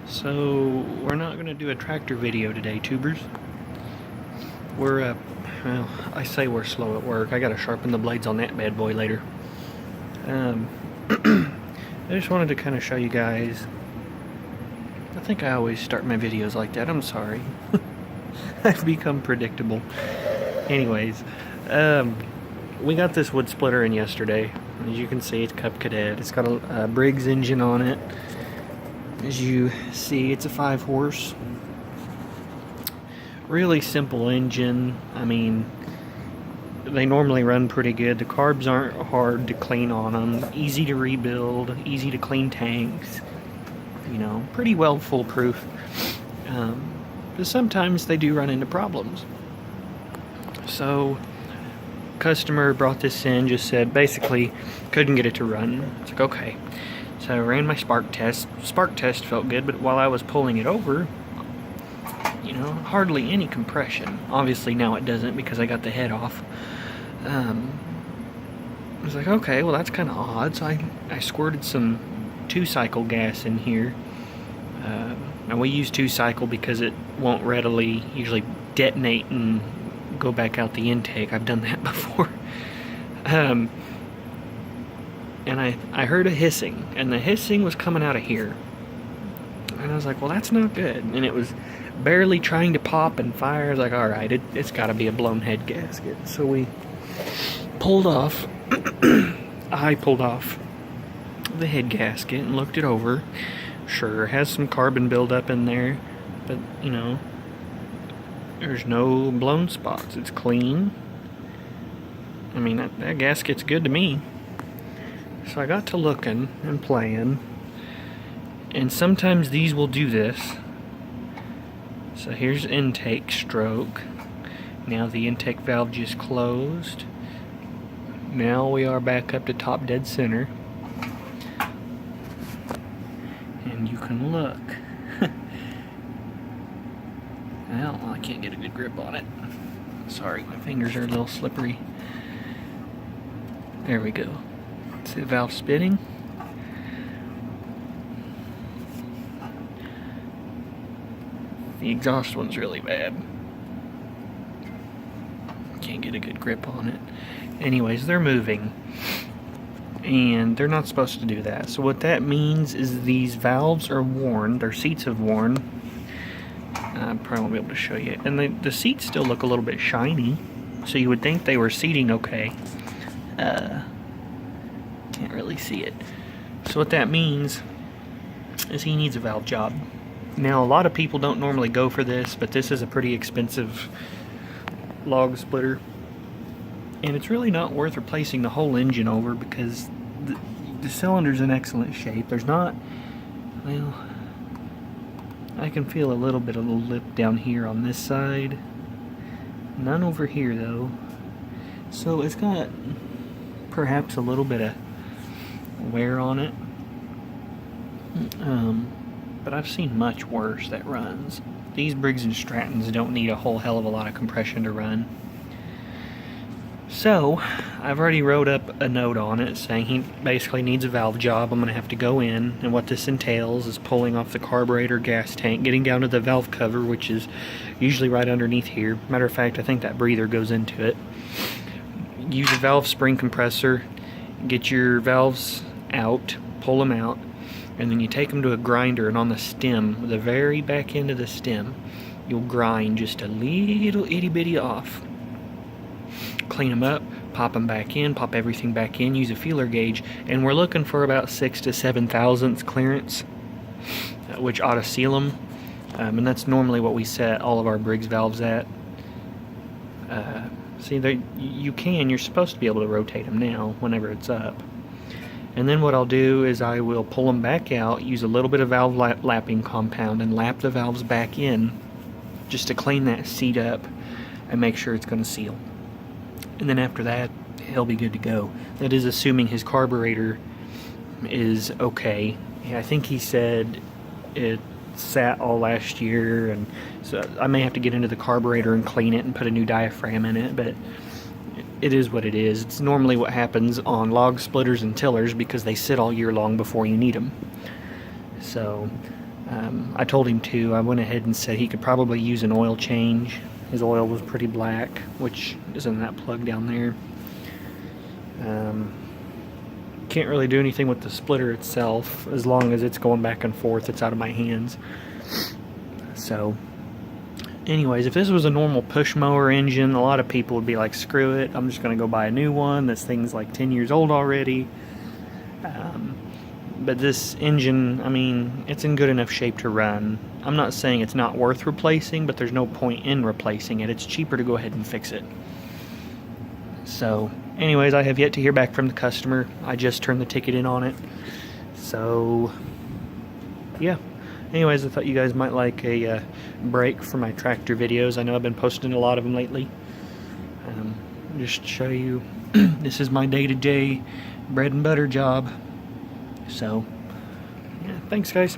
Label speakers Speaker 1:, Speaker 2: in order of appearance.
Speaker 1: So, we're not going to do a tractor video today, tubers. We're, well, I say we're slow at work. I got to sharpen the blades on that bad boy later. I just wanted to kind of show you guys. I think I always start my videos like that. I'm sorry. I've become predictable. Anyways, we got this wood splitter in yesterday. As you can see, it's Cup Cadet. It's got a Briggs engine on it. As you see, it's a 5-horse. Really simple engine. I mean, they normally run pretty good. The carbs aren't hard to clean on them. Easy to rebuild, easy to clean tanks. You know, pretty well foolproof. But sometimes they do run into problems. So, customer brought this in, just said basically couldn't get it to run. It's like, okay. So I ran my spark test. Spark test felt good, but while I was pulling it over, you know, hardly any compression. Obviously now it doesn't because I got the head off. I was like, okay, well that's kind of odd. So I squirted some 2-cycle gas in here. Now we use 2-cycle because it won't readily usually detonate and go back out the intake. I've done that before. And I heard a hissing, and the hissing was coming out of here. And I was like, well, that's not good. And it was barely trying to pop and fire. I was like, all right, it's got to be a blown head gasket. So we pulled off, I pulled off the head gasket and looked it over. Sure, it has some carbon buildup in there, but, you know, there's no blown spots. It's clean. I mean, that gasket's good to me. So I got to looking and playing, and sometimes these will do this. So here's intake stroke. Now the intake valve just closed. Now we are back up to top dead center. And you can look. Well, I can't get a good grip on it. Sorry, my fingers are a little slippery. There we go. See the valve spinning? The exhaust one's really bad. Can't get a good grip on it. Anyways, they're moving. And they're not supposed to do that. So what that means is these valves are worn. Their seats have worn. I probably won't be able to show you. And the seats still look a little bit shiny. So you would think they were seating okay. Can't really see it. So what that means is he needs a valve job. Now a lot of people don't normally go for this, but this is a pretty expensive log splitter, and it's really not worth replacing the whole engine over because the cylinder's in excellent shape. There's not, well, I can feel a little bit of a lip down here on this side, none over here though, so it's got perhaps a little bit of wear on it, but I've seen much worse that runs. These Briggs and Strattons don't need a whole hell of a lot of compression to run. So I've already wrote up a note on it saying he basically needs a valve job. I'm going to have to go in, and what this entails is pulling off the carburetor gas tank, getting down to the valve cover, which is usually right underneath here. Matter of fact, I think that breather goes into it. Use a valve spring compressor, get your valves out, pull them out, and then you take them to a grinder, and on the stem, the very back end of the stem, you'll grind just a little itty bitty off. Clean them up, pop them back in, pop everything back in, use a feeler gauge, and we're looking for about 6 to 7 thousandths clearance, which ought to seal them, and that's normally what we set all of our Briggs valves at. See, you're supposed to be able to rotate them now whenever it's up. And then what I'll do is I will pull them back out, use a little bit of valve lapping compound, and lap the valves back in just to clean that seat up and make sure it's going to seal. And then after that, he'll be good to go. That is assuming his carburetor is okay. I think he said it sat all last year, and so I may have to get into the carburetor and clean it and put a new diaphragm in it, but it is what it is. It's normally what happens on log splitters and tillers because they sit all year long before you need them. So I told him to. I went ahead and said he could probably use an oil change. His oil was pretty black, which is in that plug down there. Can't really do anything with the splitter itself. As long as it's going back and forth, it's out of my hands. So anyways, if this was a normal push mower engine, a lot of people would be like, screw it, I'm just going to go buy a new one. This thing's like 10 years old already. But this engine, I mean, it's in good enough shape to run. I'm not saying it's not worth replacing, but there's no point in replacing it. It's cheaper to go ahead and fix it. So anyways, I have yet to hear back from the customer. I just turned the ticket in on it. So yeah. Anyways, I thought you guys might like a break from my tractor videos. I know I've been posting a lot of them lately. Just to show you, this is my day-to-day bread and butter job. So, yeah, thanks guys.